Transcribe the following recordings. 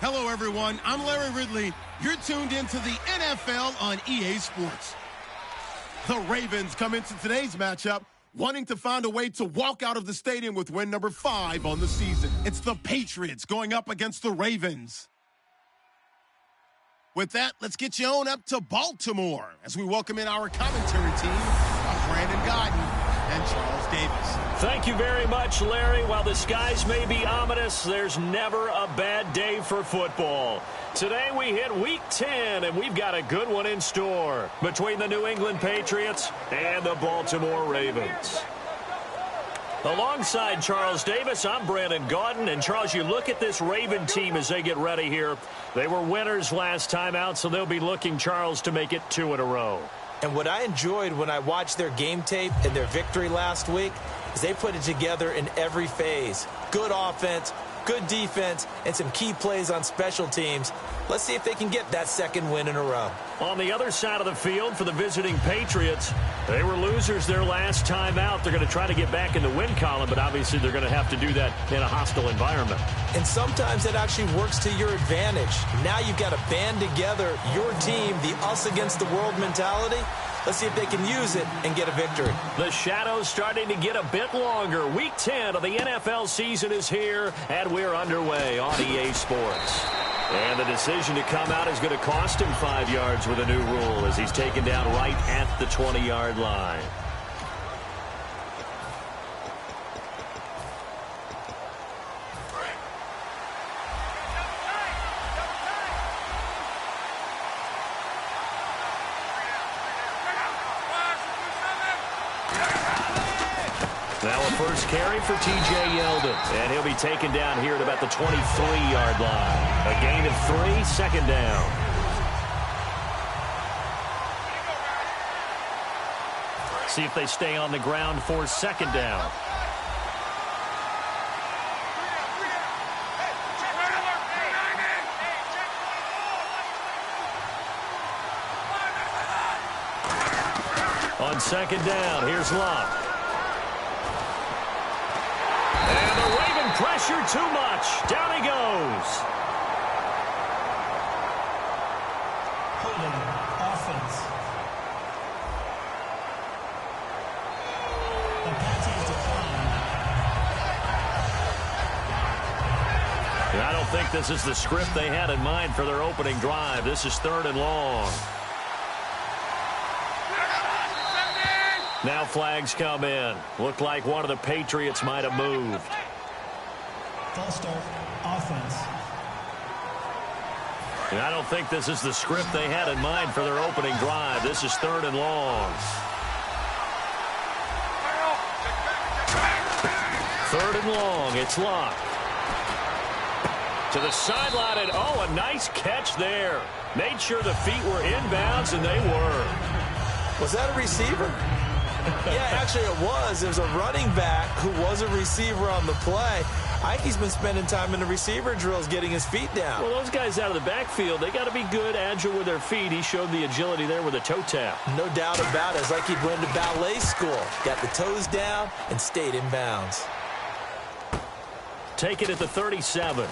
Hello, everyone. I'm Larry Ridley. You're tuned into the NFL on EA Sports. The Ravens come into today's matchup wanting to find a way to walk out of the stadium with win number 5 on the season. It's the Patriots going up against the Ravens. With that, let's get you on up to Baltimore as we welcome in our commentary team of Brandon Guyton and Charles Davis. Thank you very much, Larry. While the skies may be ominous, there's never a bad day for football. Today we hit Week 10, and we've got a good one in store between the New England Patriots and the Baltimore Ravens. Alongside Charles Davis, I'm Brandon Guyton. And, Charles, you look at this Raven team as they get ready here. They were winners last time out, so they'll be looking, Charles, to make it 2 in a row. And what I enjoyed when I watched their game tape and their victory last week is they put it together in every phase. Good offense, good defense, and some key plays on special teams. Let's see if they can get that second win in a row. On the other side of the field for the visiting Patriots, they were losers their last time out. They're going to try to get back in the win column, but obviously they're going to have to do that in a hostile environment. And sometimes that actually works to your advantage. Now you've got to band together your team, the us against the world mentality. Let's see if they can use it and get a victory. The shadows starting to get a bit longer. Week 10 of the NFL season is here, and we're underway on EA Sports. And the decision to come out is going to cost him 5 yards with a new rule as he's taken down right at the 20-yard line. Now a first carry for T.J. Yeldon, and he'll be taken down here at about the 23-yard line. A gain of 3, second down. See if they stay on the ground for second down. On second down, here's Locke. And the Raven pressure too much. Down he goes. Holding offense. The penalty is declined. I don't think this is the script they had in mind for their opening drive. This is 3rd and long. Now flags come in. Looked like one of the Patriots might have moved. False start, offense. I don't think this is the script they had in mind for their opening drive. This is 3rd and long. 3rd and long. It's Locke. To the sideline, and oh, a nice catch there. Made sure the feet were inbounds, and they were. Was that a receiver? Yeah, actually it was. There's a running back who was a receiver on the play. I think he's been spending time in the receiver drills getting his feet down. Well, those guys out of the backfield, they got to be good, agile with their feet. He showed the agility there with a toe tap. No doubt about it. It's like he'd went to ballet school. Got the toes down and stayed in bounds. Take it at the 37. Give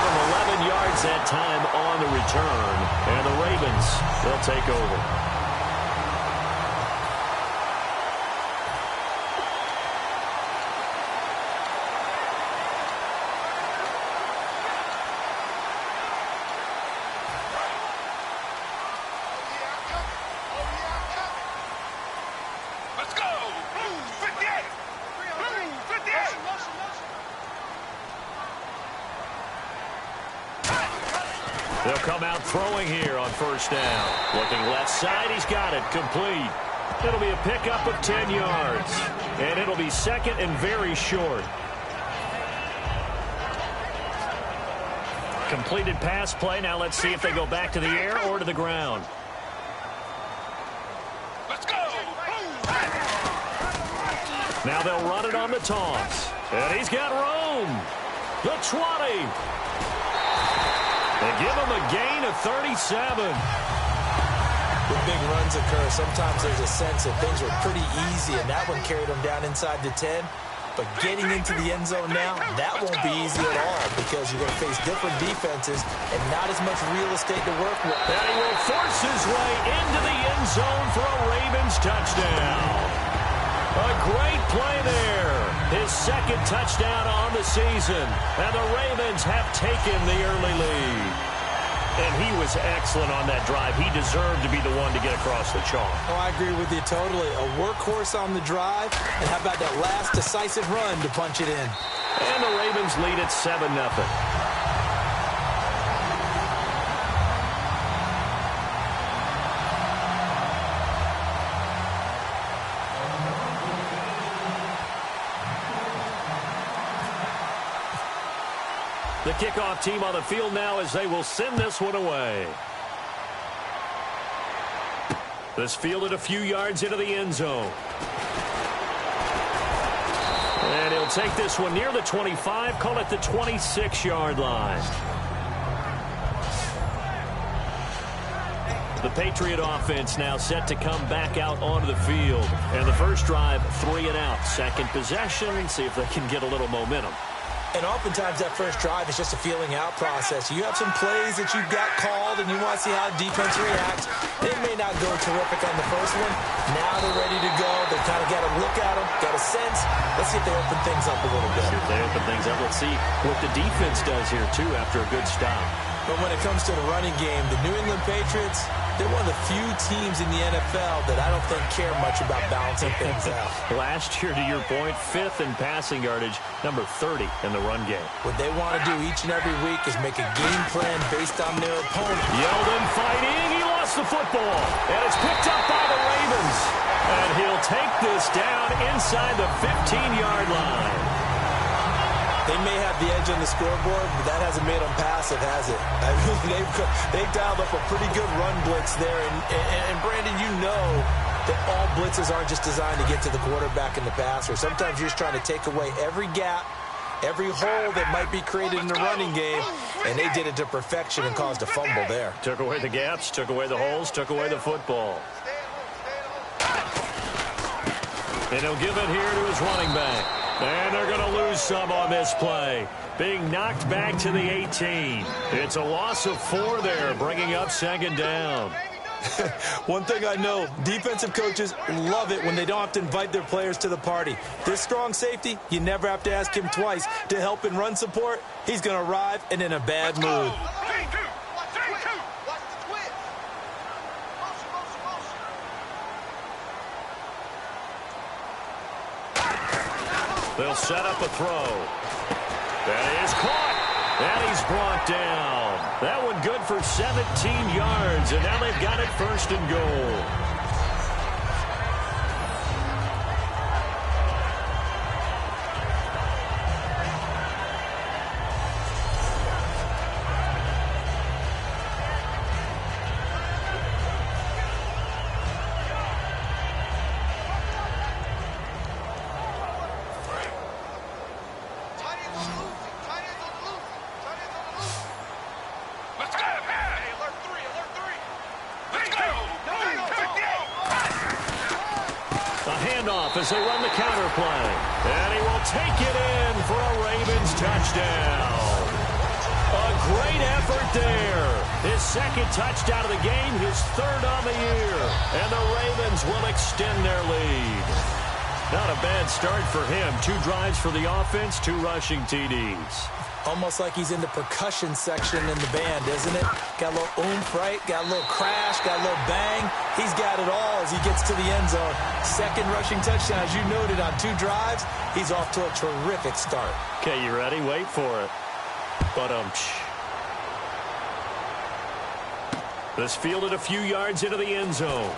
him 11 yards that time on the return. And the Ravens, they'll take over. They'll come out throwing here on first down. Looking left side, he's got it, complete. It'll be a pickup of 10 yards. And it'll be second and very short. Completed pass play. Now let's see if they go back to the air or to the ground. Let's go! Now they'll run it on the toss. And he's got room. The 20. They give him a gain of 37. When big runs occur, sometimes there's a sense that things were pretty easy, and that one carried them down inside the 10. But getting into the end zone now, that won't be easy at all because you're going to face different defenses and not as much real estate to work with. And he will force his way into the end zone for a Ravens touchdown. A great play there. His second touchdown on the season. And the Ravens have taken the early lead. And he was excellent on that drive. He deserved to be the one to get across the chalk. Oh, I agree with you totally. A workhorse on the drive. And how about that last decisive run to punch it in? And the Ravens lead at 7-0. The kickoff team on the field now as they will send this one away. This fielded a few yards into the end zone. And he'll take this one near the 25, call it the 26-yard line. The Patriot offense now set to come back out onto the field. And the first drive, 3 and out. Second possession, see if they can get a little momentum. And oftentimes that first drive is just a feeling out process. You have some plays that you've got called and you want to see how defense reacts. They may not go terrific on the first one. Now they're ready to go. They've kind of got to look at them, got a sense. Let's see if they open things up a little bit. See if they open things up. Let's see what the defense does here, too, after a good stop. But when it comes to the running game, the New England Patriots, they're one of the few teams in the NFL that I don't think care much about balancing things out. Last year, to your point, 5th in passing yardage, number 30 in the run game. What they want to do each and every week is make a game plan based on their opponent. Yeldon fighting. He lost the football. And it's picked up by the Ravens. And he'll take this down inside the 15-yard line. They may have the edge on the scoreboard, but that hasn't made them passive, has it? I mean, they've dialed up a pretty good run blitz there. And Brandon, you know that all blitzes aren't just designed to get to the quarterback and the passer. Sometimes you're just trying to take away every gap, every hole that might be created in the running game, and they did it to perfection and caused a fumble there. Took away the gaps, took away the holes, took away the football. And he'll give it here to his running back. And they're going to lose some on this play. Being knocked back to the 18. It's a loss of 4 there, bringing up second down. One thing I know, defensive coaches love it when they don't have to invite their players to the party. This strong safety, you never have to ask him twice to help in run support. He's going to arrive and in a bad mood. They'll set up a throw. That is caught. And he's brought down. That one good for 17 yards. And now they've got it 1st and goal. As they run the counter play. And he will take it in for a Ravens touchdown. A great effort there. His second touchdown of the game, his 3rd on the year. And the Ravens will extend their lead. Not a bad start for him. 2 drives for the offense, 2 rushing TDs. Almost like he's in the percussion section in the band, isn't it? Got a little oomph, right? Got a little crash, got a little bang. He's got it all as he gets to the end zone. Second rushing touchdown, as you noted, on 2 drives. He's off to a terrific start. Okay, you ready? Wait for it. This fielded a few yards into the end zone.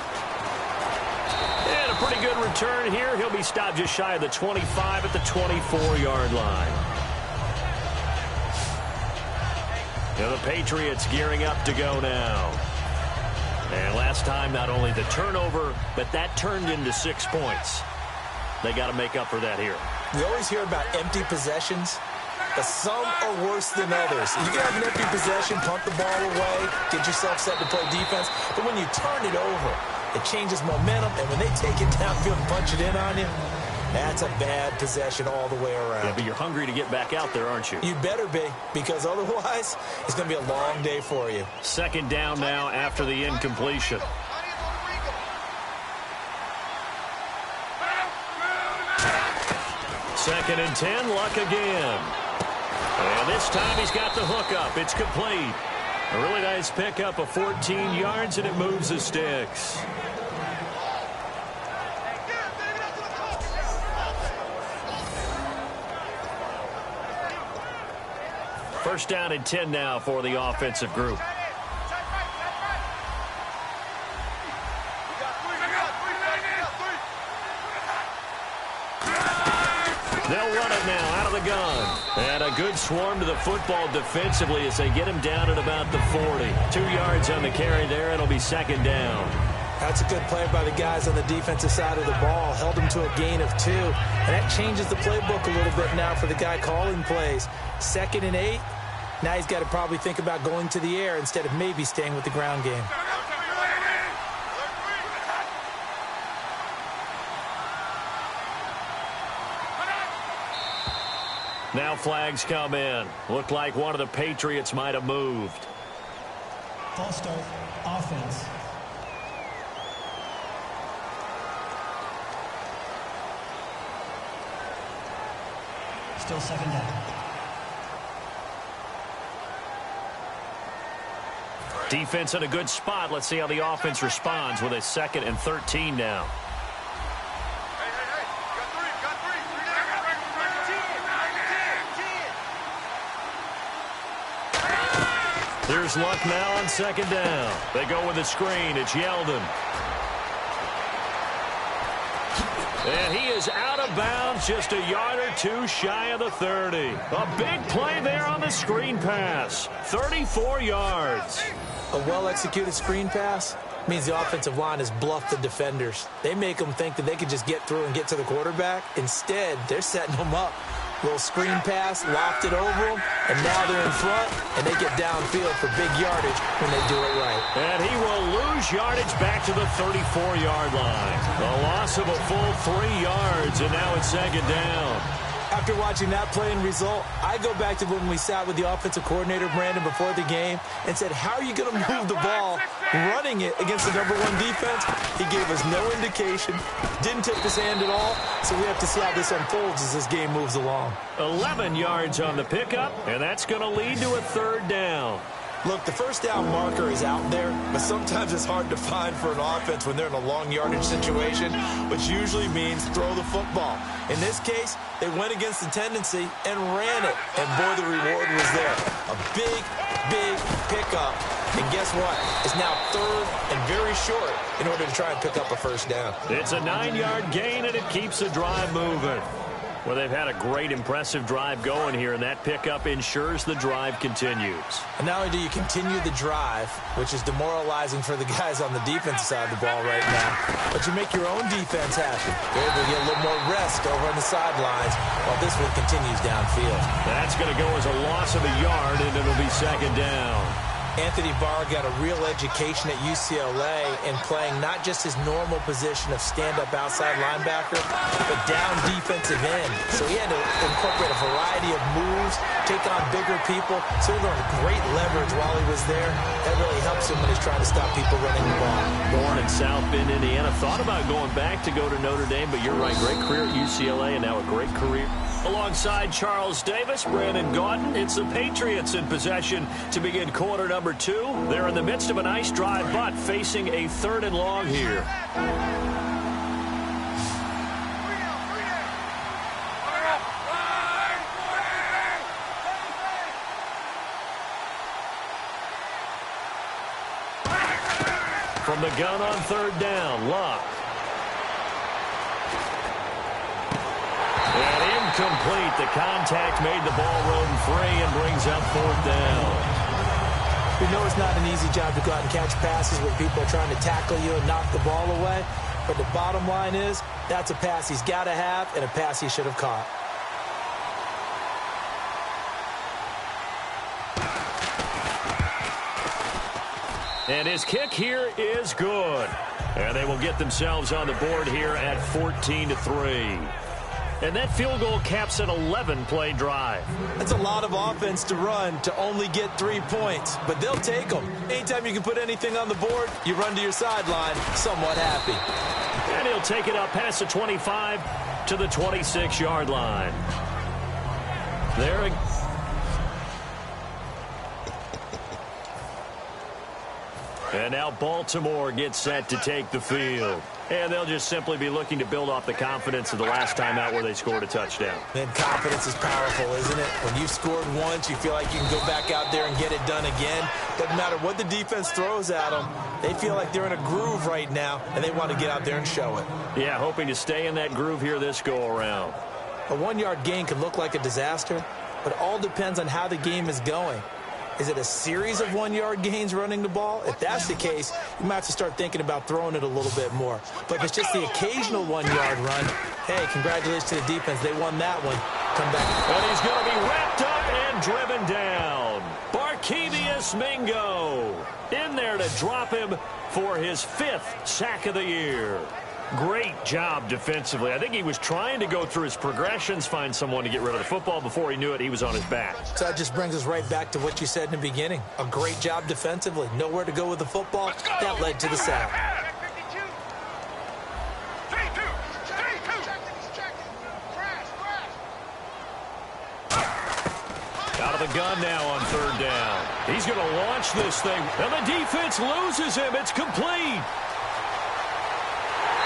And a pretty good return here. He'll be stopped just shy of the 25 at the 24-yard line. Now the Patriots gearing up to go now. And last time, not only the turnover, but that turned into 6 points. They got to make up for that here. We always hear about empty possessions, but some are worse than others. You can have an empty possession, punt the ball away, get yourself set to play defense, but when you turn it over, it changes momentum, and when they take it downfield and punch it in on you, That's a bad possession all the way around. Yeah, but you're hungry to get back out there, aren't you? You better be, because otherwise it's going to be a long day for you. Second down now after the incompletion. Second and 10, Luck again. And this time he's got the hook up. It's complete. A really nice pickup of 14 yards, and it moves the sticks. First down and 10 now for the offensive group. They'll run it now out of the gun. And a good swarm to the football defensively as they get him down at about the 40. 2 yards on the carry there. It'll be second down. That's a good play by the guys on the defensive side of the ball. Held him to a gain of 2. And that changes the playbook a little bit now for the guy calling plays. 2nd and 8. Now he's got to probably think about going to the air instead of maybe staying with the ground game. Now flags come in. Looked like one of the Patriots might have moved. False start, offense. Still second down. Defense in a good spot. Let's see how the offense responds with a 2nd and 13 now. Here's Luck now on 2nd down. They go with a screen. It's Yeldon. And he is out of bounds, just a yard or 2 shy of the 30. A big play there on the screen pass. 34 yards. A well-executed screen pass means the offensive line has bluffed the defenders. They make them think that they could just get through and get to the quarterback. Instead, they're setting them up. Little screen pass, lofted over them, and now they're in front, and they get downfield for big yardage when they do it right. And he will lose yardage back to the 34-yard line. A loss of a full 3 yards, and now it's second down. After watching that play and result, I go back to when we sat with the offensive coordinator, Brandon, before the game and said, how are you going to move the ball running it against the #1 defense? He gave us no indication, didn't tip his hand at all, so we have to see how this unfolds as this game moves along. 11 yards on the pickup, and that's going to lead to a 3rd down. Look, the first down marker is out there, but sometimes it's hard to find for an offense when they're in a long yardage situation, which usually means throw the football. In this case, they went against the tendency and ran it, and boy, the reward was there. A big, big pickup, and guess what? It's now 3rd and very short in order to try and pick up a first down. It's a 9-yard gain, and it keeps the drive moving. Well, they've had a great, impressive drive going here, and that pickup ensures the drive continues. And not only do you continue the drive, which is demoralizing for the guys on the defensive side of the ball right now, but you make your own defense happy. You're able to get a little more rest over on the sidelines while this one continues downfield. That's going to go as a loss of a yard, and it'll be second down. Anthony Barr got a real education at UCLA in playing not just his normal position of stand-up outside linebacker, but down defensive end. So he had to incorporate a variety of moves, take on bigger people. So he learned great leverage while he was there. That really helps him when he's trying to stop people running the ball. Born in South Bend, Indiana. Thought about going back to go to Notre Dame, but you're right. Great career at UCLA and now a great career. Alongside Charles Davis, Brandon Gaudin, it's the Patriots in possession to begin quarter number 2. They're in the midst of a nice drive, but facing a 3rd and long here. From the gun on 3rd down, Luck. And incomplete. The contact made the ball roam free and brings up 4th down. We know it's not an easy job to go out and catch passes when people are trying to tackle you and knock the ball away. But the bottom line is, that's a pass he's got to have and a pass he should have caught. And his kick here is good. And they will get themselves on the board here at 14-3. And that field goal caps an 11-play drive. That's a lot of offense to run to only get 3 points, but they'll take them. Anytime you can put anything on the board, you run to your sideline somewhat happy. And he'll take it up past the 25 to the 26-yard line. There. And now Baltimore gets set to take the field. And they'll just simply be looking to build off the confidence of the last time out where they scored a touchdown. And confidence is powerful, isn't it? When you've scored once, you feel like you can go back out there and get it done again. Doesn't matter what the defense throws at them. They feel like they're in a groove right now, and they want to get out there and show it. Yeah, hoping to stay in that groove here this go-around. A 1-yard gain can look like a disaster, but it all depends on how the game is going. Is it a series of 1-yard gains running the ball? If that's the case, you might have to start thinking about throwing it a little bit more. But if it's just the occasional 1-yard run, hey, congratulations to the defense. They won that one. Come back. And he's going to be wrapped up and driven down. Barkevious Mingo in there to drop him for his 5th sack of the year. Great job defensively. I think he was trying to go through his progressions, find someone to get rid of the football. Before he knew it, he was on his back. So that just brings us right back to what you said in the beginning. A great job defensively. Nowhere to go with the football. That led to the sack. Out of the gun now on 3rd down. He's going to launch this thing. And the defense loses him. It's complete.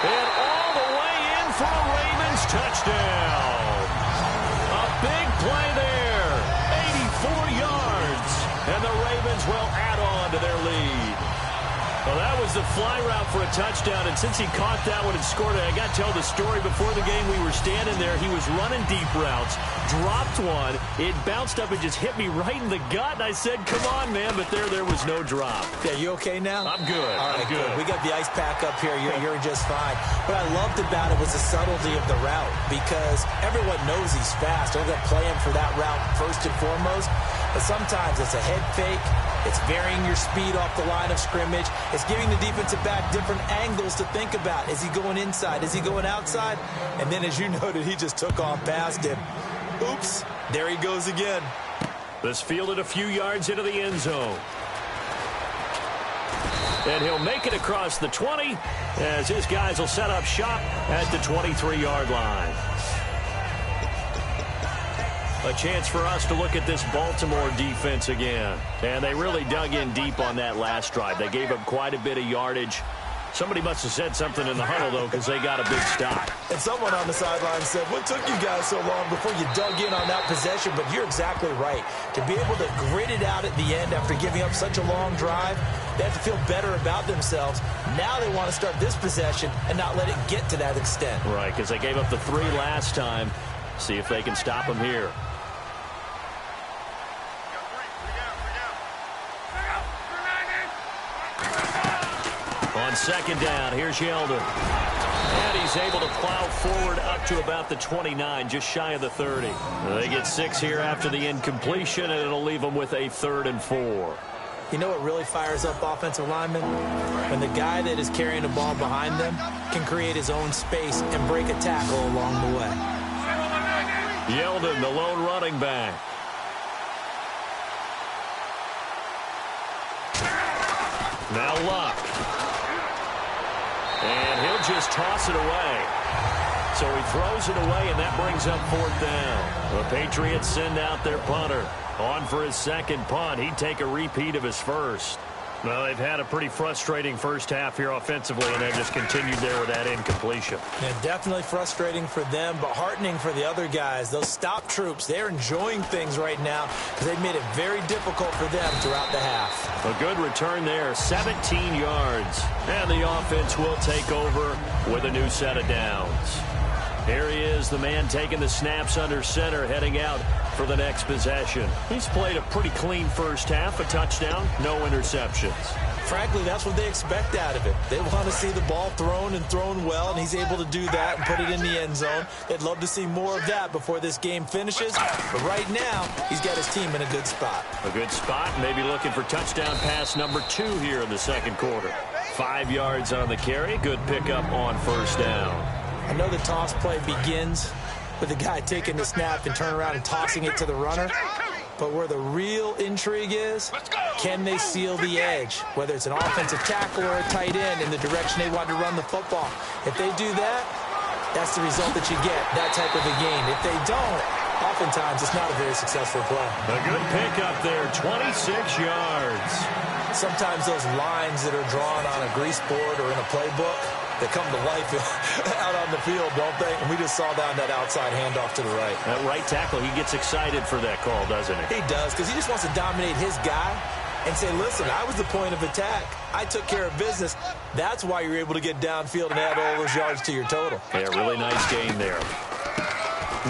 And all the way in for a Ravens touchdown. A big play there. 84 yards. And the Ravens will add on to their lead. Well, that was the fly route for a touchdown, and since he caught that one and scored it, I got to tell the story. Before the game, we were standing there. He was running deep routes, dropped one. It bounced up and just hit me right in the gut, and I said, come on, man, but there was no drop. Yeah, you okay now? I'm good. All right, I'm good. We got the ice pack up here. You're just fine. What I loved about it was the subtlety of the route, because everyone knows he's fast. They're going to play him for that route first and foremost, but sometimes it's a head fake. It's varying your speed off the line of scrimmage. It's giving the defensive back different angles to think about. Is he going inside? Is he going outside? And then, as you noted, he just took off past him. Oops, there he goes again. This fielded a few yards into the end zone. And he'll make it across the 20 as his guys will set up shop at the 23-yard line. A chance for us to look at this Baltimore defense again. And they really dug in deep on that last drive. They gave up quite a bit of yardage. Somebody must have said something in the huddle, though, because they got a big stop. And someone on the sideline said, what took you guys so long before you dug in on that possession? But you're exactly right. To be able to grit it out at the end after giving up such a long drive, they have to feel better about themselves. Now they want to start this possession and not let it get to that extent. Right, because they gave up the 3 last time. See if they can stop them here. On 2nd down, here's Yeldon. And he's able to plow forward up to about the 29, just shy of the 30. They get 6 here after the incompletion, and it'll leave them with a 3rd and 4. You know what really fires up offensive linemen? When the guy that is carrying the ball behind them can create his own space and break a tackle along the way. Yeldon, the lone running back. Now Luck. And he'll just toss it away. So he throws it away, and that brings up 4th down. The Patriots send out their punter. On for his 2nd punt. He'd take a repeat of his 1st. Well, they've had a pretty frustrating first half here offensively, and they've just continued there with that incompletion. Yeah, definitely frustrating for them, but heartening for the other guys. Those stop troops, they're enjoying things right now because they've made it very difficult for them throughout the half. A good return there, 17 yards. And the offense will take over with a new set of downs. Here he is, the man taking the snaps under center, heading out for the next possession. He's played a pretty clean first half, a touchdown, no interceptions. Frankly, that's what they expect out of it. They want to see the ball thrown and thrown well, and he's able to do that and put it in the end zone. They'd love to see more of that before this game finishes. But right now, he's got his team in a good spot. A good spot, maybe looking for touchdown pass number 2 here in the 2nd quarter. 5 yards on the carry, good pickup on 1st down. I know the toss play begins with the guy taking the snap and turning around and tossing it to the runner. But where the real intrigue is, can they seal the edge, whether it's an offensive tackle or a tight end in the direction they want to run the football? If they do that, that's the result that you get, that type of a game. If they don't, oftentimes it's not a very successful play. A good pickup there, 26 yards. Sometimes those lines that are drawn on a grease board or in a playbook, they come to life out on the field, don't they? And we just saw that on that outside handoff to the right. That right tackle, he gets excited for that call, doesn't he? He does, because he just wants to dominate his guy and say, listen, I was the point of attack. I took care of business. That's why you're able to get downfield and add all those yards to your total. Yeah, really nice gain there.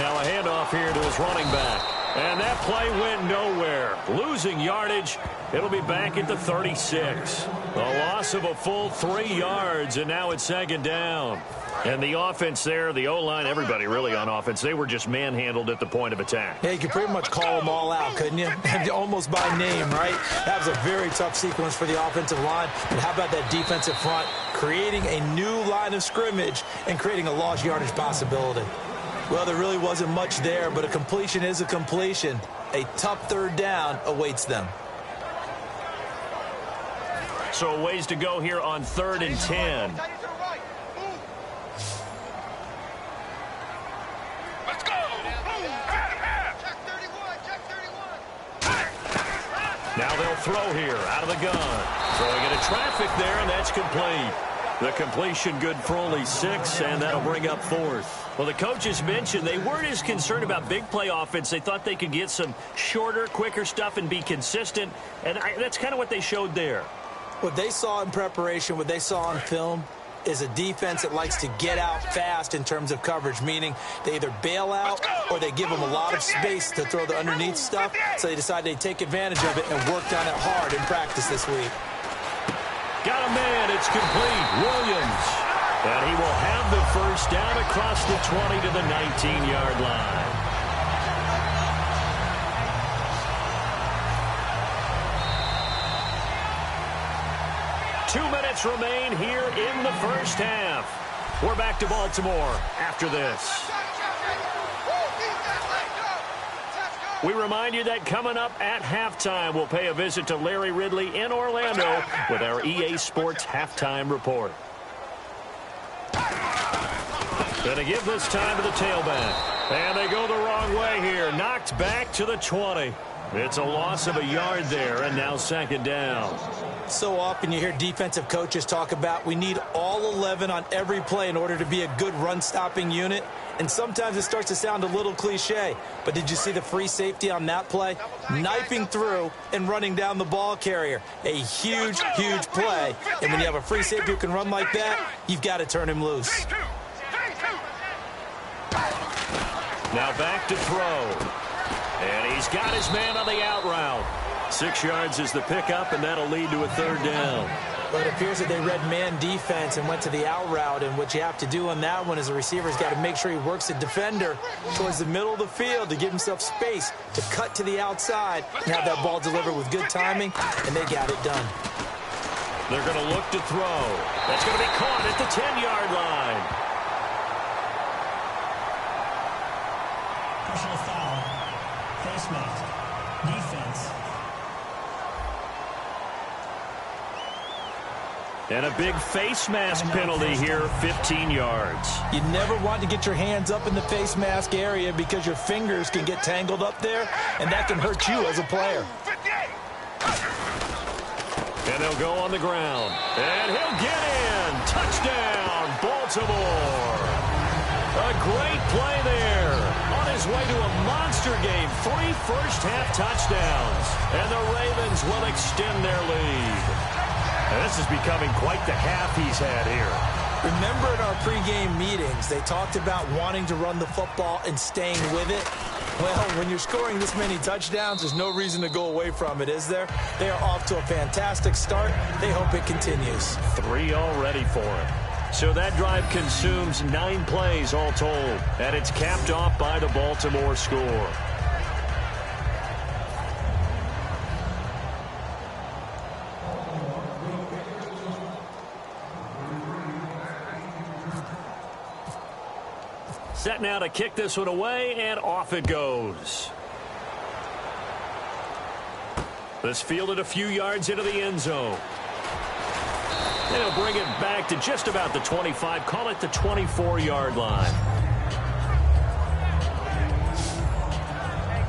Now a handoff here to his running back. And that play went nowhere. Losing yardage. It'll be back at the 36. A loss of a full 3 yards, and now it's second down. And the offense there, the O-line, everybody really on offense, they were just manhandled at the point of attack. Yeah, you could pretty much call them all out, couldn't you? Almost by name, right? That was a very tough sequence for the offensive line. And how about that defensive front creating a new line of scrimmage and creating a lost yardage possibility? Well, there really wasn't much there, but a completion is a completion. A tough third down awaits them. So a ways to go here on 3rd and 10. Let's go. Now they'll throw here out of the gun. Throwing into traffic there, and that's complete. The completion good for only 6, and that'll bring up 4th. Well, the coaches mentioned they weren't as concerned about big play offense. They thought they could get some shorter, quicker stuff and be consistent, and that's kind of what they showed there. What they saw in preparation, what they saw on film, is a defense that likes to get out fast in terms of coverage, meaning they either bail out or they give them a lot of space to throw the underneath stuff, so they decide they take advantage of it and worked on it hard in practice this week. Got a man, it's complete, Williams. And he will have the first down across the 20 to the 19-yard line. Two minutes remain here in the first half. We're back to Baltimore after this. We remind you that coming up at halftime, we'll pay a visit to Larry Ridley in Orlando with our EA Sports Halftime Report. Going to give this time to the tailback. And they go the wrong way here. Knocked back to the 20. It's a loss of a yard there, and now second down. So often you hear defensive coaches talk about we need all 11 on every play in order to be a good run-stopping unit. And sometimes it starts to sound a little cliche. But did you see the free safety on that play? Knifing through and running down the ball carrier. A huge, huge play. And when you have a free safety who can run like that, you've got to turn him loose. Now back to throw. And he's got his man on the out route. 6 yards is the pickup, and that'll lead to a third down. But it appears that they read man defense and went to the out route, and what you have to do on that one is the receiver's got to make sure he works the defender towards the middle of the field to give himself space to cut to the outside and have that ball delivered with good timing, and they got it done. They're going to look to throw. That's going to be caught at the 10-yard line. Personal foul. Face mask. Defense. And a big face mask penalty here, 15 yards. You never want to get your hands up in the face mask area because your fingers can get tangled up there, and that can hurt you as a player. And they'll go on the ground. And he'll get in. Touchdown, Baltimore. A great play there. On his way to a monster game. 3 first-half touchdowns. And the Ravens will extend their lead. And this is becoming quite the half he's had here. Remember in our pregame meetings, they talked about wanting to run the football and staying with it. Well, when you're scoring this many touchdowns, there's no reason to go away from it, is there? They are off to a fantastic start. They hope it continues. 3 already for him. So that drive consumes 9 plays all told. And it's capped off by the Baltimore score. Set now to kick this one away, and off it goes. This fielded a few yards into the end zone. And he'll bring it back to just about the 25, call it the 24-yard line.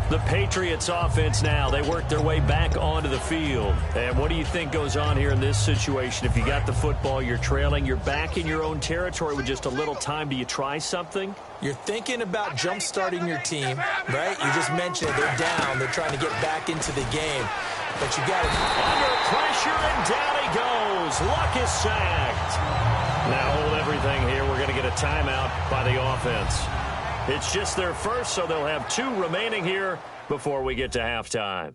The Patriots offense now, they work their way back onto the field. And what do you think goes on here in this situation? If you got the football, you're trailing, you're back in your own territory with just a little time. Do you try something? You're thinking about jump-starting your team, right? You just mentioned it. They're down. They're trying to get back into the game. But you got it. Under pressure, and down he goes. Luck is sacked. Now hold everything here. We're going to get a timeout by the offense. It's just their first, so they'll have 2 remaining here before we get to halftime.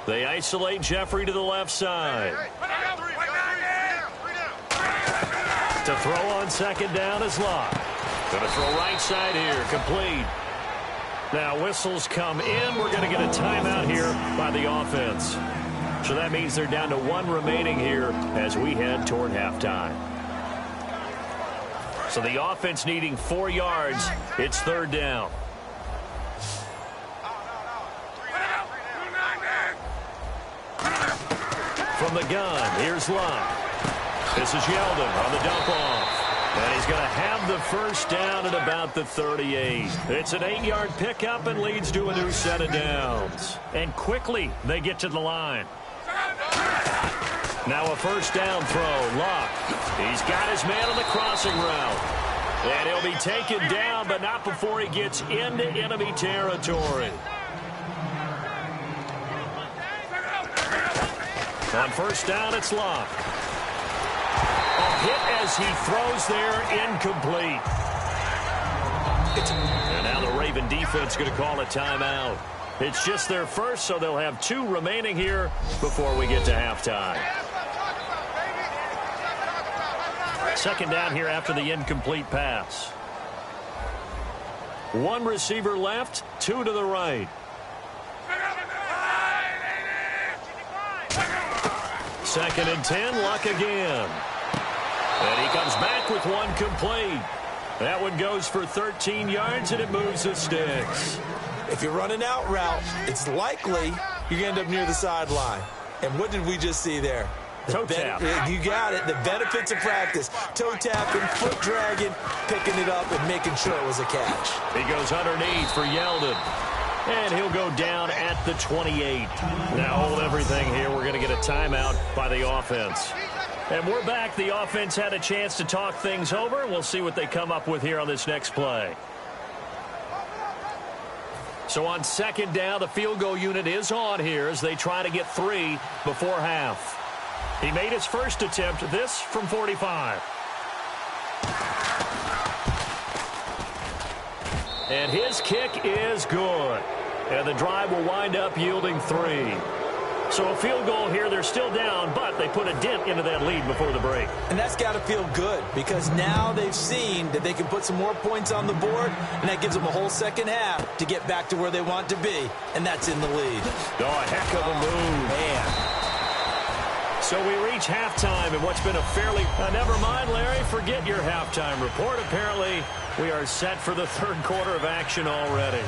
They isolate Jeffrey to the left side. To throw on second down is Locke. Going to throw right side here, complete. Now whistles come in. We're going to get a timeout here by the offense. So that means they're down to 1 remaining here as we head toward halftime. So the offense needing 4 yards. It's 3rd down. From the gun, here's Locke. This is Yeldon on the dump off. And he's going to have the first down at about the 38. It's an 8-yard pickup and leads to a new set of downs. And quickly they get to the line. Now a first down throw. Locke. He's got his man on the crossing route. And he'll be taken down, but not before he gets into enemy territory. On first down, it's Locke. A hit as he throws there, incomplete. And now the Raven defense going to call a timeout. It's just their first, so they'll have 2 remaining here before we get to halftime. Second down here after the incomplete pass. 1 receiver left, 2 to the right. Second and 10, Luck again. And he comes back with 1 complete. That one goes for 13 yards, and it moves the sticks. If you're running out route, it's likely you're going to end up near the sideline. And what did we just see there? Toe tap. You got it. The benefits of practice. Toe tapping, foot dragging, picking it up, and making sure it was a catch. He goes underneath for Yeldon. And he'll go down at the 28. Now hold everything here. We're going to get a timeout by the offense. And we're back. The offense had a chance to talk things over. We'll see what they come up with here on this next play. So on second down, the field goal unit is on here as they try to get 3 before half. He made his first attempt, this from 45. And his kick is good. And the drive will wind up yielding 3. So a field goal here, they're still down, but they put a dent into that lead before the break. And that's got to feel good because now they've seen that they can put some more points on the board, and that gives them a whole second half to get back to where they want to be, and that's in the lead. Oh, a heck of a move. Man. So we reach halftime in what's been a fairly... never mind, Larry, forget your halftime report. Apparently, we are set for the 3rd quarter of action already.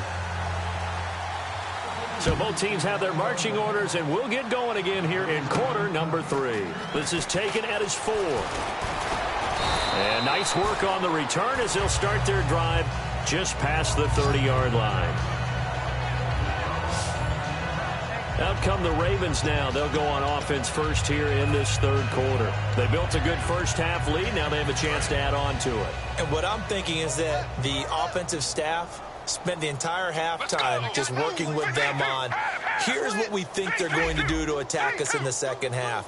So both teams have their marching orders, and we'll get going again here in quarter number 3. This is taken at his 4. And nice work on the return as they'll start their drive just past the 30-yard line. Out come the Ravens now. They'll go on offense first here in this 3rd quarter. They built a good first half lead. Now they have a chance to add on to it. And what I'm thinking is that the offensive staff spent the entire halftime just working with them on, here's what we think they're going to do to attack us in the second half.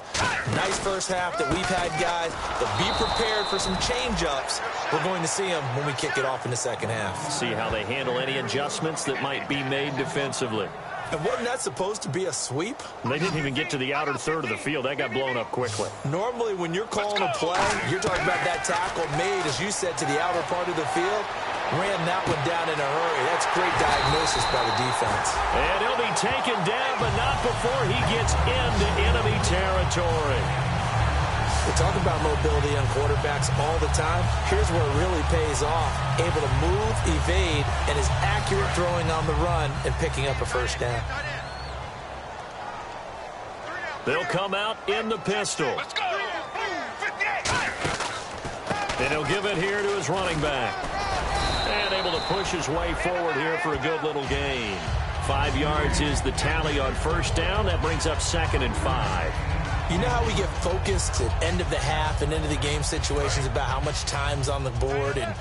Nice first half that we've had, guys, but be prepared for some change-ups. We're going to see them when we kick it off in the second half. See how they handle any adjustments that might be made defensively. And wasn't that supposed to be a sweep? They didn't even get to the outer third of the field. That got blown up quickly. Normally, when you're calling a play, you're talking about that tackle made, as you said, to the outer part of the field. Ran that one down in a hurry. That's great diagnosis by the defense. And he'll be taken down, but not before he gets into enemy territory. We talk about mobility on quarterbacks all the time. Here's where it really pays off. Able to move, evade, and is accurate throwing on the run and picking up a first down. They'll come out in the pistol. And he'll give it here to his running back. And able to push his way forward here for a good little gain. 5 yards is the tally on first down. That brings up 2nd and 5. You know how we get focused at end of the half and into the game situations about how much time's on the board and,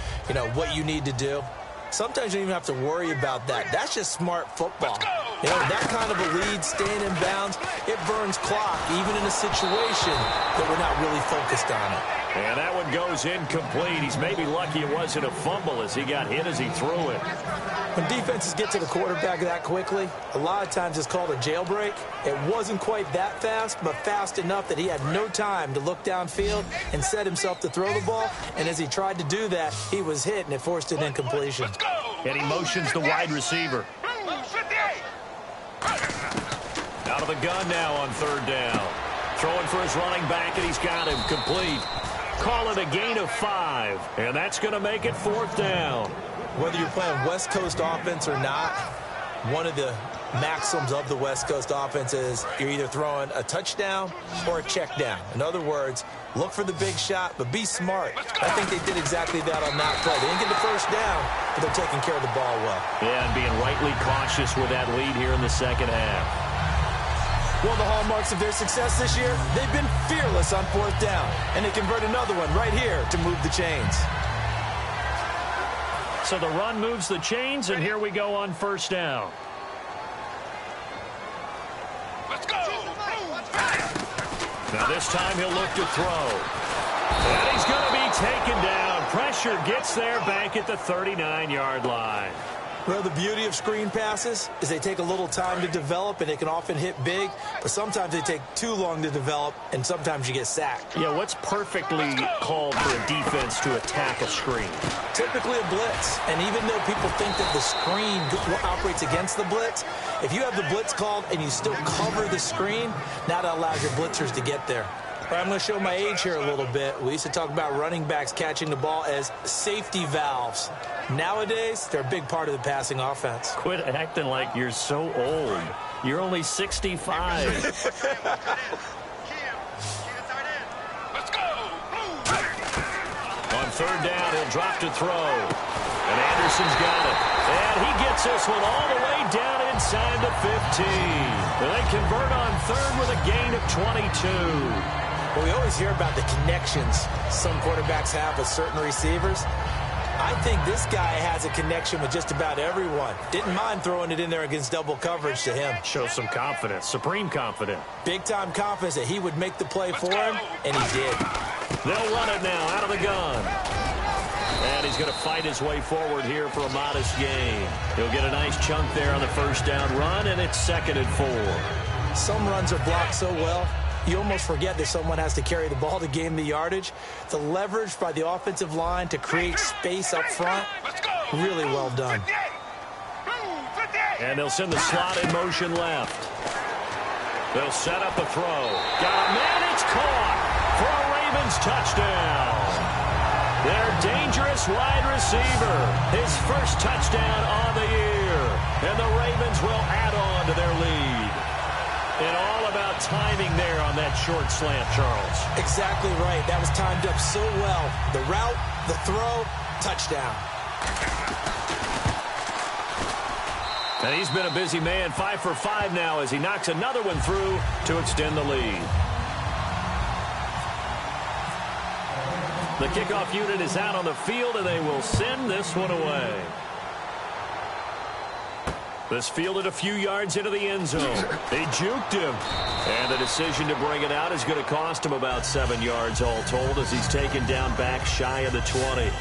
what you need to do? Sometimes you don't even have to worry about that. That's just smart football. That kind of a lead, staying in bounds, it burns clock, even in a situation that we're not really focused on it. And that one goes incomplete. He's maybe lucky it wasn't a fumble as he got hit as he threw it. When defenses get to the quarterback that quickly, a lot of times it's called a jailbreak. It wasn't quite that fast, but fast enough that he had no time to look downfield and set himself to throw the ball. And as he tried to do that, he was hit, and it forced an incompletion. And he motions the wide receiver. Out of the gun now on 3rd down. Throwing for his running back, and he's got him complete. Call it a gain of 5, and that's going to make it 4th down. Whether you're playing West Coast offense or not, one of the maxims of the West Coast offense is you're either throwing a touchdown or a check down. In other words, look for the big shot, but be smart. I think they did exactly that on that play. They didn't get the first down, but they're taking care of the ball well. Yeah, and being rightly cautious with that lead here in the second half. One of the hallmarks of their success this year, they've been fearless on 4th down, and they convert another one right here to move the chains. So the run moves the chains, and here we go on 1st down. Let's go. Now this time he'll look to throw. And he's going to be taken down. Pressure gets there back at the 39-yard line. Well, the beauty of screen passes is they take a little time to develop, and they can often hit big, but sometimes they take too long to develop, and sometimes you get sacked. Yeah, what's perfectly called for a defense to attack a screen? Typically a blitz, and even though people think that the screen operates against the blitz, if you have the blitz called and you still cover the screen, now that allows your blitzers to get there. All right, I'm going to show my age here a little bit. We used to talk about running backs catching the ball as safety valves. Nowadays, they're a big part of the passing offense. Quit acting like you're so old. You're only 65. Let's go. On 3rd down, he'll drop to throw. And Anderson's got it. And he gets this one all the way down inside the 15. And they convert on 3rd with a gain of 22. Well, we always hear about the connections some quarterbacks have with certain receivers. I think this guy has a connection with just about everyone. Didn't mind throwing it in there against double coverage to him. Shows some confidence, supreme confidence. Big-time confidence that he would make the play for him, and he did. They'll run it now out of the gun. And he's going to fight his way forward here for a modest gain. He'll get a nice chunk there on the 1st down run, and it's 2nd and 4. Some runs are blocked so well, you almost forget that someone has to carry the ball to gain the yardage. The leverage by the offensive line to create space up front, really well done. And they'll send the slot in motion left. They'll set up a throw. Got a man, it's caught for a Ravens touchdown. Their dangerous wide receiver, his first touchdown on the year. And the Ravens will add on to their lead. And all about timing there on that short slant, Charles. Exactly right. That was timed up so well. The route, the throw, touchdown. And he's been a busy man, 5 for 5 now as he knocks another one through to extend the lead. The kickoff unit is out on the field, and they will send this one away. This fielded a few yards into the end zone. They juked him. And the decision to bring it out is going to cost him about 7 yards all told as he's taken down back shy of the 20.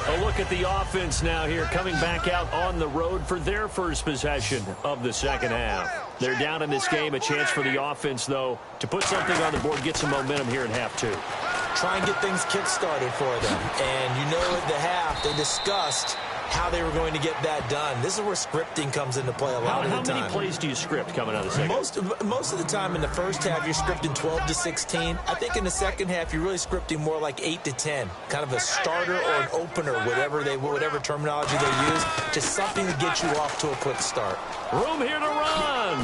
A look at the offense now here, coming back out on the road for their first possession of the second half. They're down in this game. A chance for the offense, though, to put something on the board, get some momentum here in half two. Try and get things kick-started for them. And you know at the half, they discussed how they were going to get that done. This is where scripting comes into play a lot of the time. How many plays do you script coming out of the second? Most of the time in the first half, you're scripting 12 to 16. I think in the second half, you're really scripting more like 8 to 10. Kind of a starter or an opener, whatever terminology they use. Just something to get you off to a quick start. Room here to run.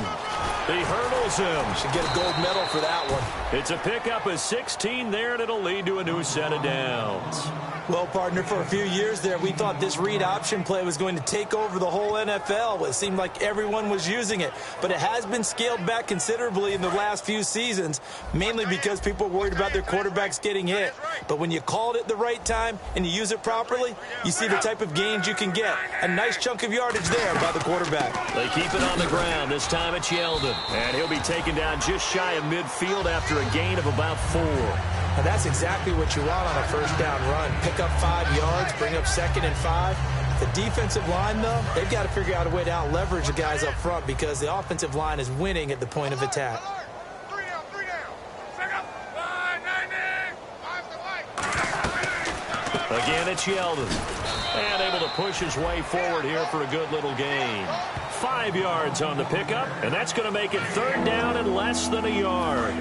He hurdles him. Should get a gold medal for that one. It's a pickup of 16 there, and it'll lead to a new set of downs. Well, partner, for a few years there, we thought this read option play was going to take over the whole NFL. It seemed like everyone was using it, but it has been scaled back considerably in the last few seasons, mainly because people are worried about their quarterbacks getting hit. But when you call it at the right time and you use it properly, you see the type of gains you can get. A nice chunk of yardage there by the quarterback. They keep it on the ground. This time it's Yeldon, and he'll be taken down just shy of midfield after a gain of about 4. Now that's exactly what you want on a first down run. Pick up 5 yards, bring up 2nd and 5. The defensive line, though, they've got to figure out a way to out-leverage the guys up front because the offensive line is winning at the point of attack. Again, it's Yeldon. And able to push his way forward here for a good little gain. 5 yards on the pickup, and that's going to make it 3rd down and less than a yard.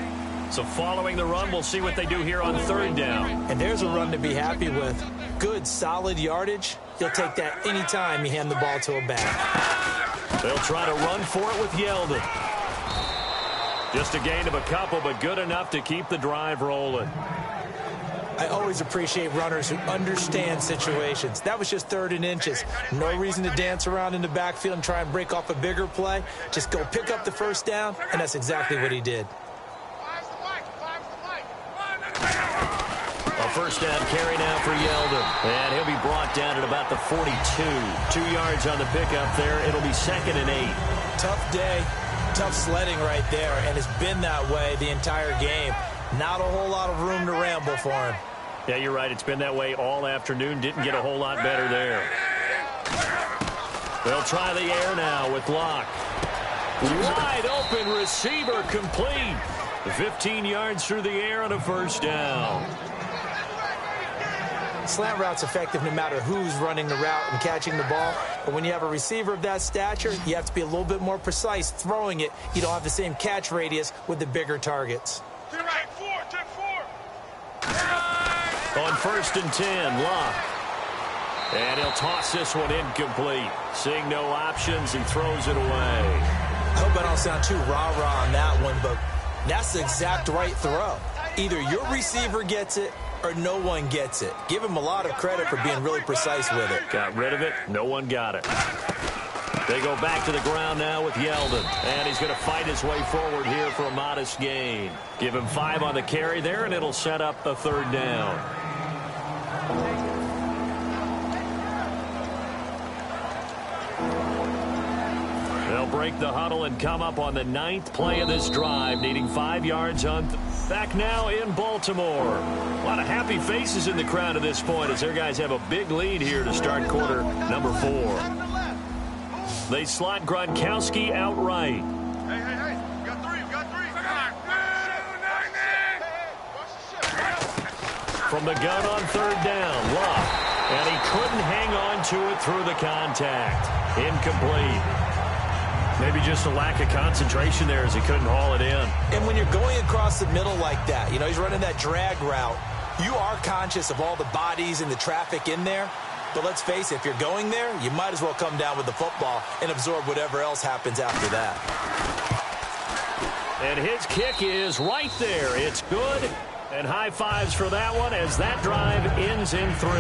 So following the run, we'll see what they do here on 3rd down. And there's a run to be happy with. Good, solid yardage. You'll take that anytime you hand the ball to a back. They'll try to run for it with Yeldon. Just a gain of a couple, but good enough to keep the drive rolling. I always appreciate runners who understand situations. That was just 3rd and inches. No reason to dance around in the backfield and try and break off a bigger play. Just go pick up the first down, and that's exactly what he did. A first down carry now for Yeldon. And he'll be brought down at about the 42. 2 yards on the pickup there. It'll be 2nd and 8. Tough day, tough sledding right there, and it's been that way the entire game. Not a whole lot of room to ramble for him. Yeah, you're right. It's been that way all afternoon. Didn't get a whole lot better there. They'll try the air now with Locke. Wide open receiver complete. 15 yards through the air on a first down. Slant route's effective no matter who's running the route and catching the ball. But when you have a receiver of that stature, you have to be a little bit more precise throwing it. You don't have the same catch radius with the bigger targets. To the right, 4. On 1st and 10, Locke. And he'll toss this one incomplete. Seeing no options, he throws it away. I hope I don't sound too rah-rah on that one, but that's the exact right throw. Either your receiver gets it or no one gets it. Give him a lot of credit for being really precise with it. Got rid of it. No one got it. They go back to the ground now with Yeldon. And he's going to fight his way forward here for a modest gain. Give him 5 on the carry there, and it'll set up a 3rd down. They'll break the huddle and come up on the 9th play of this drive, needing 5 yards on. Back now in Baltimore. A lot of happy faces in the crowd at this point as their guys have a big lead here to start quarter number 4. They slot Gronkowski outright. Hey. We got 3. From the gun on 3rd down, Locke. And he couldn't hang on to it through the contact. Incomplete. Maybe just a lack of concentration there as he couldn't haul it in. And when you're going across the middle like that, you know, he's running that drag route, you are conscious of all the bodies and the traffic in there. But let's face it, if you're going there, you might as well come down with the football and absorb whatever else happens after that. And his kick is right there. It's good. And high fives for that one as that drive ends in 3.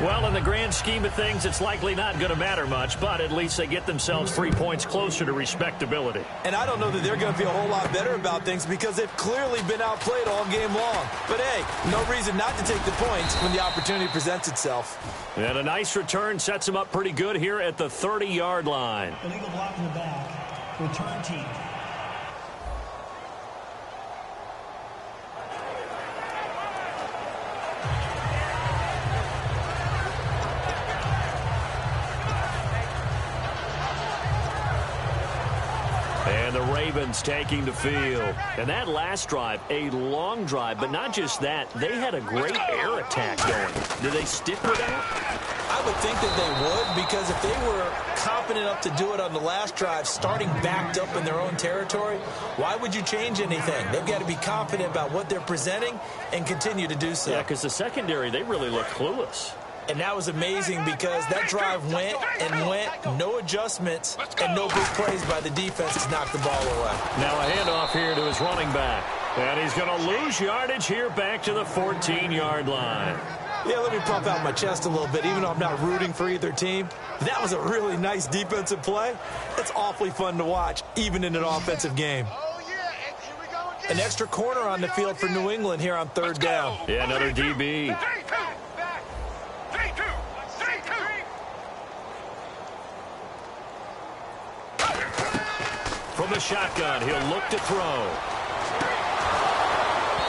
Well, in the grand scheme of things, it's likely not going to matter much, but at least they get themselves 3 points closer to respectability. And I don't know that they're going to feel a whole lot better about things because they've clearly been outplayed all game long. But, hey, no reason not to take the points when the opportunity presents itself. And a nice return sets them up pretty good here at the 30-yard line. Illegal block in the back. Return team. Ravens taking the field. And that last drive, a long drive, but not just that. They had a great air attack going. Do they stick with that? I would think that they would, because if they were confident enough to do it on the last drive, starting backed up in their own territory, why would you change anything? They've got to be confident about what they're presenting and continue to do so. Yeah, because the secondary, they really look clueless. And that was amazing because that drive went and went, no adjustments, and no big plays by the defense to knock the ball away. Now a handoff here to his running back. And he's going to lose yardage here back to the 14-yard line. Yeah, let me pump out my chest a little bit, even though I'm not rooting for either team. That was a really nice defensive play. It's awfully fun to watch, even in an offensive game. An extra corner on the field for New England here on third down. Yeah, another DB. From the shotgun, he'll look to throw.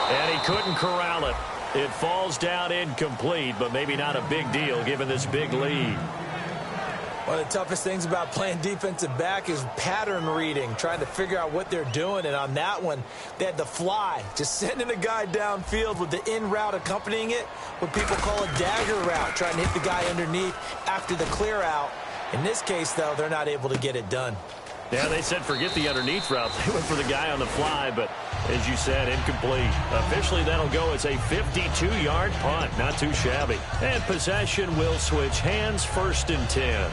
And he couldn't corral it. It falls down incomplete, but maybe not a big deal given this big lead. One of the toughest things about playing defensive back is pattern reading, trying to figure out what they're doing. And on that one, they had the fly, just sending a guy downfield with the in route accompanying it, what people call a dagger route, trying to hit the guy underneath after the clear out. In this case, though, they're not able to get it done. Yeah, they said forget the underneath route. They went for the guy on the fly, but as you said, incomplete. Officially, that'll go as a 52-yard punt. Not too shabby. And possession will switch hands, 1st and 10.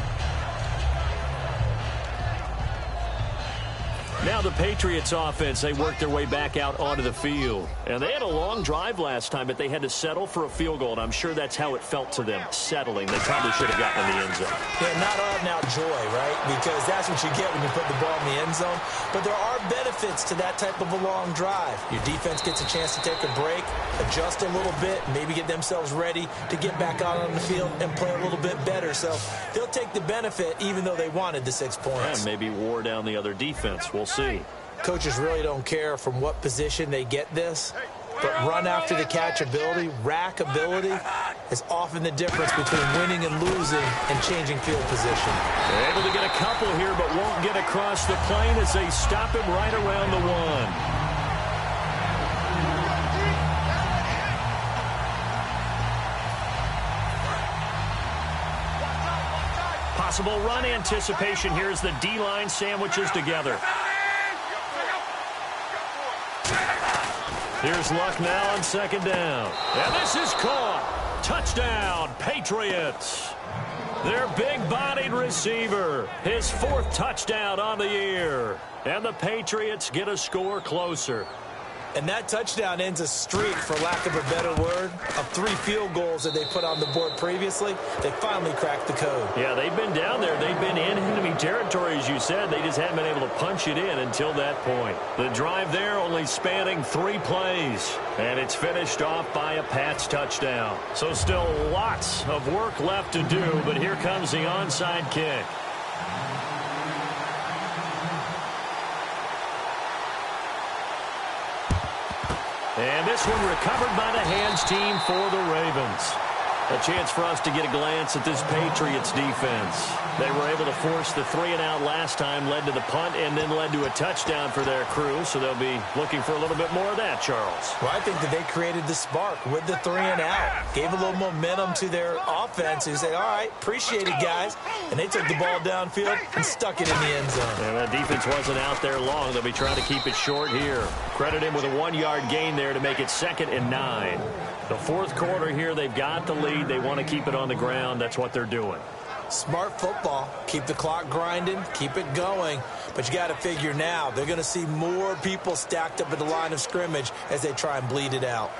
Now the Patriots offense, they worked their way back out onto the field. And they had a long drive last time, but they had to settle for a field goal. And I'm sure that's how it felt to them, settling. They probably should have gotten in the end zone. Yeah, not out-and-out joy, right? Because that's what you get when you put the ball in the end zone. But there are benefits to that type of a long drive. Your defense gets a chance to take a break, adjust a little bit, maybe get themselves ready to get back out on the field and play a little bit better. So they'll take the benefit even though they wanted the 6 points. And maybe wore down the other defense. We'll see. Coaches really don't care from what position they get this, but run after the catch ability, rack ability is often the difference between winning and losing and changing field position. They're able to get a couple here, but won't get across the plane as they stop him right around the 1. Possible run anticipation here as the D-line sandwiches together. Here's Luck now on 2nd down. And this is caught. Touchdown, Patriots. Their big-bodied receiver. His 4th touchdown on the year. And the Patriots get a score closer. And that touchdown ends a streak, for lack of a better word, of 3 field goals that they put on the board previously. They finally cracked the code. Yeah, they've been down there. They've been in enemy territory, as you said. They just haven't been able to punch it in until that point. The drive there only spanning 3 plays. And it's finished off by a Pats touchdown. So still lots of work left to do, but here comes the onside kick. And this one recovered by the hands team for the Ravens. A chance for us to get a glance at this Patriots defense. They were able to force the 3-and-out last time, led to the punt, and then led to a touchdown for their crew. So they'll be looking for a little bit more of that, Charles. Well, I think that they created the spark with the 3-and-out. Gave a little momentum to their offense who said, all right, appreciate it, guys. And they took the ball downfield and stuck it in the end zone. And that defense wasn't out there long. They'll be trying to keep it short here. Credit him with a 1-yard gain there to make it 2nd and 9. The 4th quarter here, they've got the lead. They want to keep it on the ground. That's what they're doing. Smart football. Keep the clock grinding. Keep it going. But you got to figure now, they're going to see more people stacked up at the line of scrimmage as they try and bleed it out.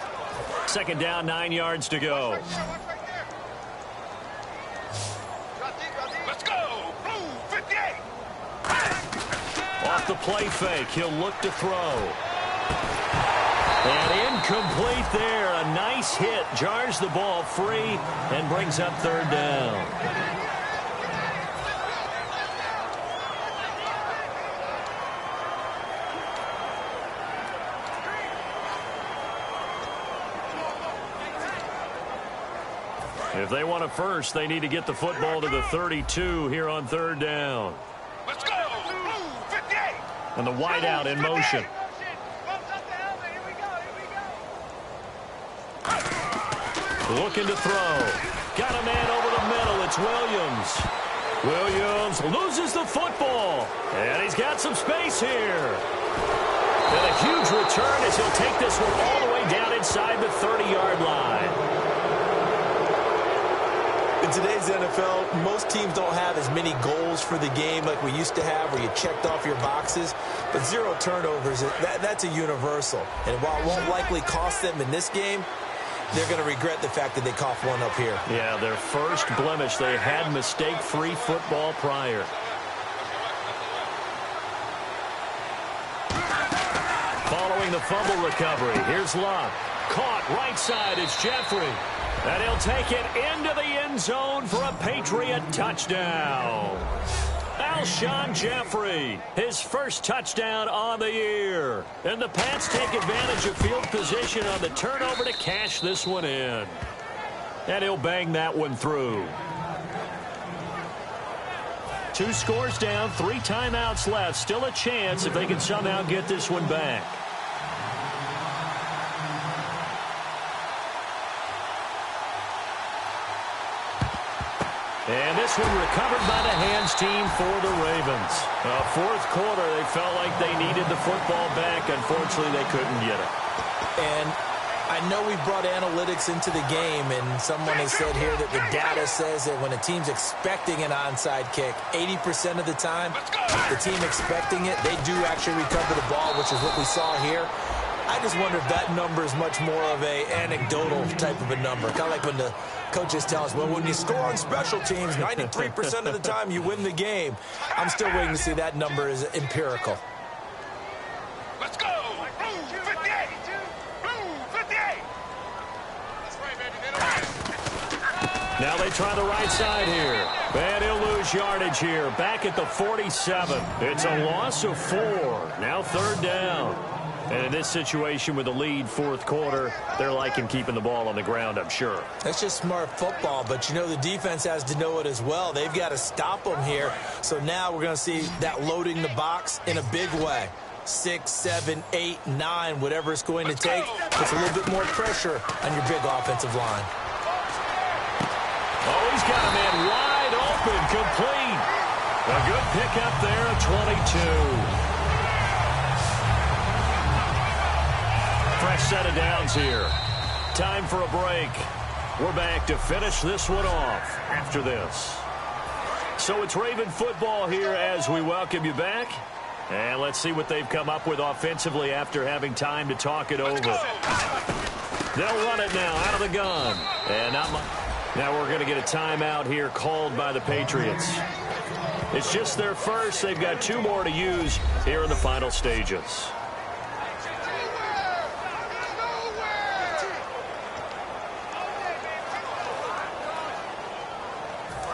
2nd down, 9 yards to go. Let's go. Blue 58. Off the play fake, he'll look to throw. And incomplete there. A nice hit. Jars the ball free and brings up 3rd down. If they want a first, they need to get the football to the 32 here on 3rd down. Let's go. Blue 58. And the wideout in motion. Looking to throw. Got a man over the middle. It's Williams. Williams loses the football. And he's got some space here. And a huge return as he'll take this one all the way down inside the 30-yard line. In today's NFL, most teams don't have as many goals for the game like we used to have where you checked off your boxes. But 0 turnovers, that's a universal. And while it won't likely cost them in this game, they're going to regret the fact that they coughed one up here. Yeah, their first blemish. They had mistake-free football prior. Following the fumble recovery, here's Luck. Caught right side, it's Jeffrey. And he'll take it into the end zone for a Patriot touchdown. Alshon Jeffrey, his first touchdown on the year. And the Pats take advantage of field position on the turnover to cash this one in. And he'll bang that one through. 2 scores down, 3 timeouts left. Still a chance if they can somehow get this one back. And this one recovered by the hands team for the Ravens. Fourth quarter, they felt like they needed the football back. Unfortunately, they couldn't get it. And I know we brought analytics into the game, and someone has said here that the data says that when a team's expecting an onside kick, 80% of the time, the team expecting it, they do actually recover the ball, which is what we saw here. I just wonder if that number is much more of a anecdotal type of a number. Kind of like when the coaches tell us, well, when you score on special teams, 93% of the time you win the game. I'm still waiting to see that number is empirical. Let's go! Blue 58! Blue 58! That's right, baby. Now they try the right side here. And he'll lose yardage here. Back at the 47. It's a loss of 4. Now 3rd down. And in this situation with the lead, fourth quarter, they're liking keeping the ball on the ground, I'm sure. That's just smart football, but you know the defense has to know it as well. They've got to stop them here. So now we're going to see that loading the box in a big way. 6, 7, 8, 9, whatever it's going to take, puts a little bit more pressure on your big offensive line. Oh, he's got a man wide open, complete. A good pickup there at 22. Fresh set of downs here. Time for a break. We're back to finish this one off after this. So it's Raven football here as we welcome you back. And let's see what they've come up with offensively after having time to talk it over. They'll run it now out of the gun. And now we're going to get a timeout here called by the Patriots. It's just their first. They've got 2 more to use here in the final stages.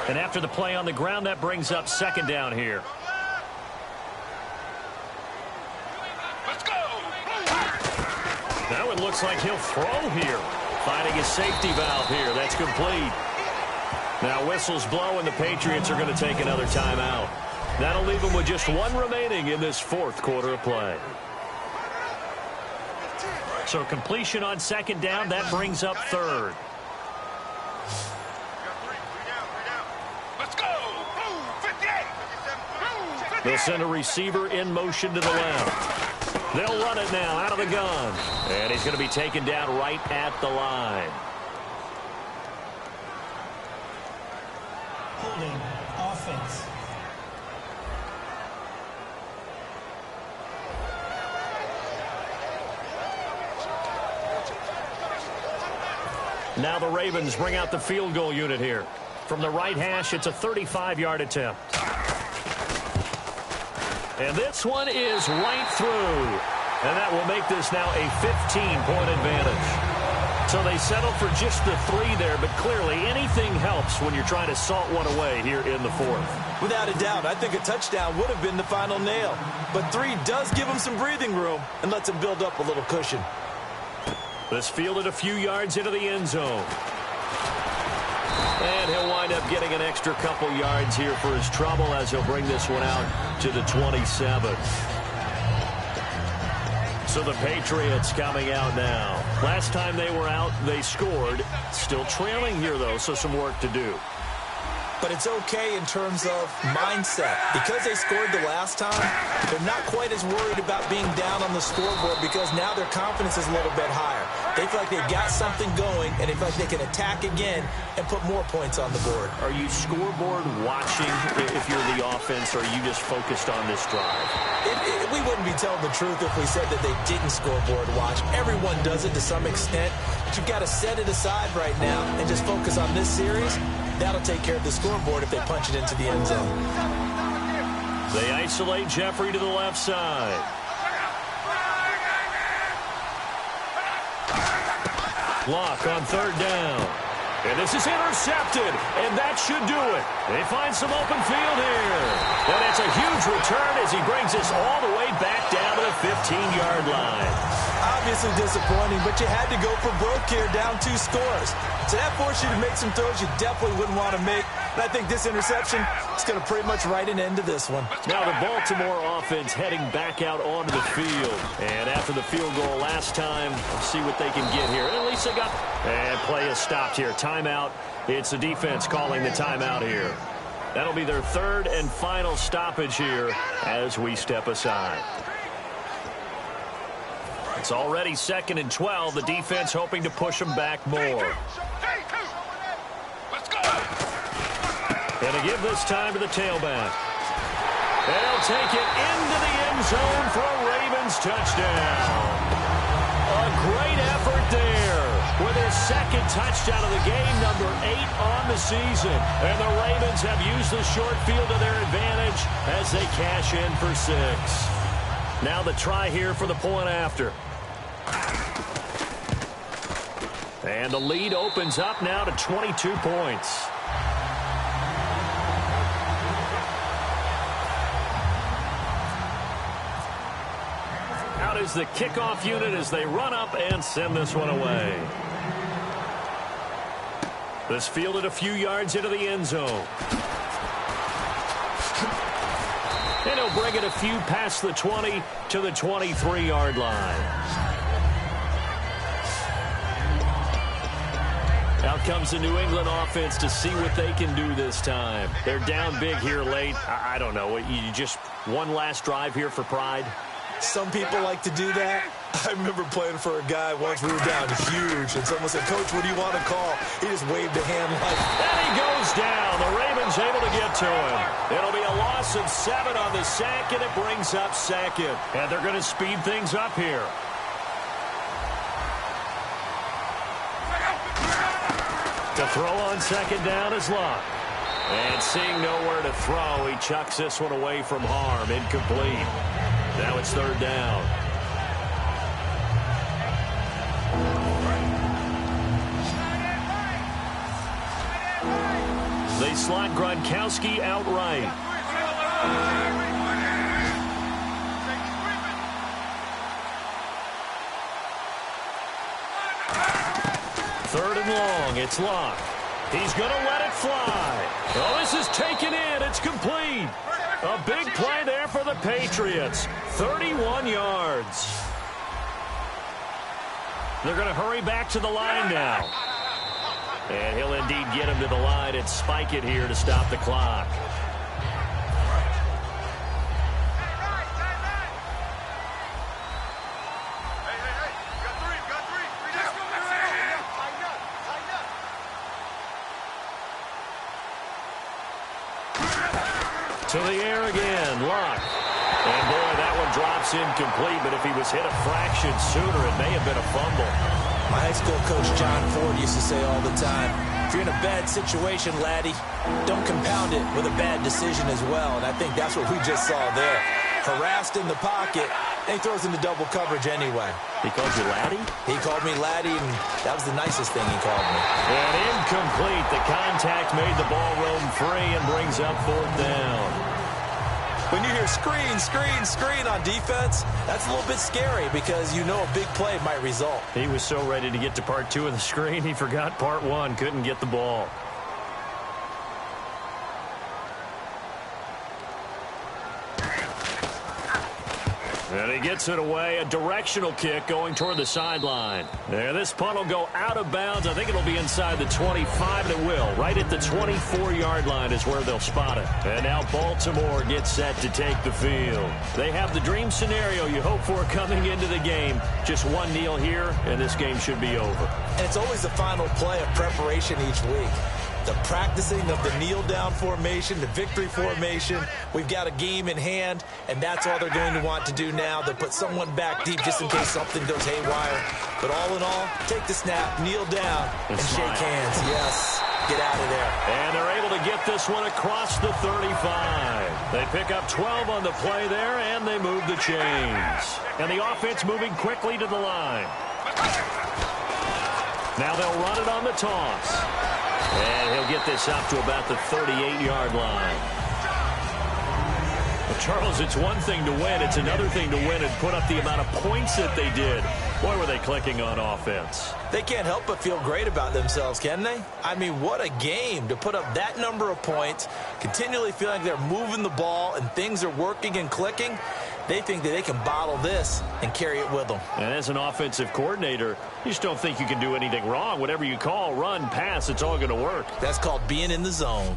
And after the play on the ground, that brings up 2nd down here. Let's go! Now it looks like he'll throw here. Finding his safety valve here. That's complete. Now whistles blow, and the Patriots are going to take another timeout. That'll leave them with just 1 remaining in this 4th quarter of play. So completion on 2nd down, that brings up 3rd. They'll send a receiver in motion to the left. They'll run it now out of the gun. And he's going to be taken down right at the line. Holding offense. Now the Ravens bring out the field goal unit here. From the right hash, it's a 35-yard attempt. And this one is right through. And that will make this now a 15-point advantage. So they settle for just the 3 there, but clearly anything helps when you're trying to salt one away here in the 4th. Without a doubt, I think a touchdown would have been the final nail. But 3 does give them some breathing room and lets them build up a little cushion. This fielded a few yards into the end zone. And he'll wind up getting an extra couple yards here for his trouble as he'll bring this one out to the 27. So the Patriots coming out now. Last time they were out, they scored. Still trailing here, though, so some work to do. But it's okay in terms of mindset. Because they scored the last time, they're not quite as worried about being down on the scoreboard because now their confidence is a little bit higher. They feel like they've got something going, and they feel like they can attack again and put more points on the board. Are you scoreboard watching if you're the offense, or are you just focused on this drive? We wouldn't be telling the truth if we said that they didn't scoreboard watch. Everyone does it to some extent, but you've got to set it aside right now and just focus on this series. That'll take care of the scoreboard if they punch it into the end zone. They isolate Jeffrey to the left side. Lock on third down. And this is intercepted, and that should do it. They find some open field here. And it's a huge return as he brings us all the way back down to the 15-yard line. Obviously disappointing, but you had to go for broke here, down 2 scores. So that forced you to make some throws you definitely wouldn't want to make. And I think this interception is going to pretty much write an end to this one. Now the Baltimore offense heading back out onto the field. And after the field goal last time, we'll see what they can get here. At least they got... And play is stopped here. Timeout. It's the defense calling the timeout here. That'll be their third and final stoppage here as we step aside. It's already 2nd and 12. The defense hoping to push them back more. Let's go. And to give this time to the tailback. They'll take it into the end zone for a Ravens touchdown. A great effort there with their 2nd touchdown of the game, number 8 on the season. And the Ravens have used the short field to their advantage as they cash in for 6. Now the try here for the point after. And the lead opens up now to 22 points. Out is the kickoff unit as they run up and send this one away. This fielded a few yards into the end zone. And he'll bring it a few past the 20 to the 23-yard line. Out comes the New England offense to see what they can do this time. They're down big here late. I don't know. You just one last drive here for pride? Some people like to do that. I remember playing for a guy once. We were down huge, and someone said, "Coach, what do you want to call?" He just waved a hand like... And he goes down. The Ravens able to get to him. It'll be a loss of 7 on the sack, and it brings up 2nd. And they're going to speed things up here. To throw on 2nd down is Luck. And seeing nowhere to throw, he chucks this one away from harm. Incomplete. Now it's 3rd down. They slot Gronkowski outright. 3rd and long. It's Luck. He's going to let it fly. Oh, this is taken in. It's complete. A big play there for the Patriots. 31 yards. They're going to hurry back to the line now. And he'll indeed get him to the line and spike it here to stop the clock. To the air again, Luck. And boy, that one drops incomplete, but if he was hit a fraction sooner, it may have been a fumble. My high school coach, John Ford, used to say all the time, if you're in a bad situation, laddie, don't compound it with a bad decision as well. And I think that's what we just saw there. Harassed in the pocket, and he throws into double coverage anyway. He called you laddie? He called me laddie, and that was the nicest thing he called me. And incomplete. The contact made the ball roam free and brings up 4th down. When you hear screen, screen, screen on defense, that's a little bit scary because you know a big play might result. He was so ready to get to part 2 of the screen, he forgot part 1, couldn't get the ball. And he gets it away, a directional kick going toward the sideline. There, this punt will go out of bounds. I think it'll be inside the 25, and it will. Right at the 24-yard line is where they'll spot it. And now Baltimore gets set to take the field. They have the dream scenario you hope for coming into the game. Just one kneel here, and this game should be over. And it's always the final play of preparation each week. The practicing of the kneel-down formation, the victory formation. We've got a game in hand, and that's all they're going to want to do now. They'll put someone back deep just in case something goes haywire. But all in all, take the snap, kneel down, and shake hands. Yes, get out of there. And they're able to get this one across the 35. They pick up 12 on the play there, and they move the chains. And the offense moving quickly to the line. Now they'll run it on the toss. And he'll get this up to about the 38-yard line. Well, Charles, it's one thing to win. It's another thing to win and put up the amount of points that they did. Boy, were they clicking on offense. They can't help but feel great about themselves, can they? I mean, what a game to put up that number of points, continually feeling like they're moving the ball and things are working and clicking. They think that they can bottle this and carry it with them. And as an offensive coordinator, you just don't think you can do anything wrong. Whatever you call, run, pass, it's all going to work. That's called being in the zone.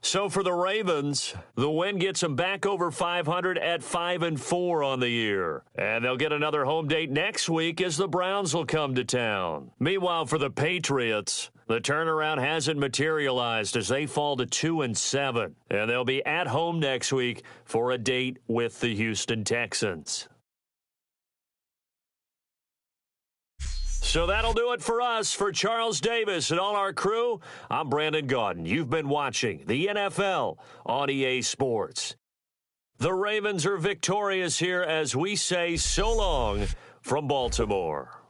So for the Ravens, the win gets them back over 500 at 5-4 on the year. And they'll get another home date next week as the Browns will come to town. Meanwhile, for the Patriots, the turnaround hasn't materialized as they fall to 2-7. And they'll be at home next week for a date with the Houston Texans. So that'll do it for us. For Charles Davis and all our crew, I'm Brandon Gaudin. You've been watching the NFL on EA Sports. The Ravens are victorious here as we say so long from Baltimore.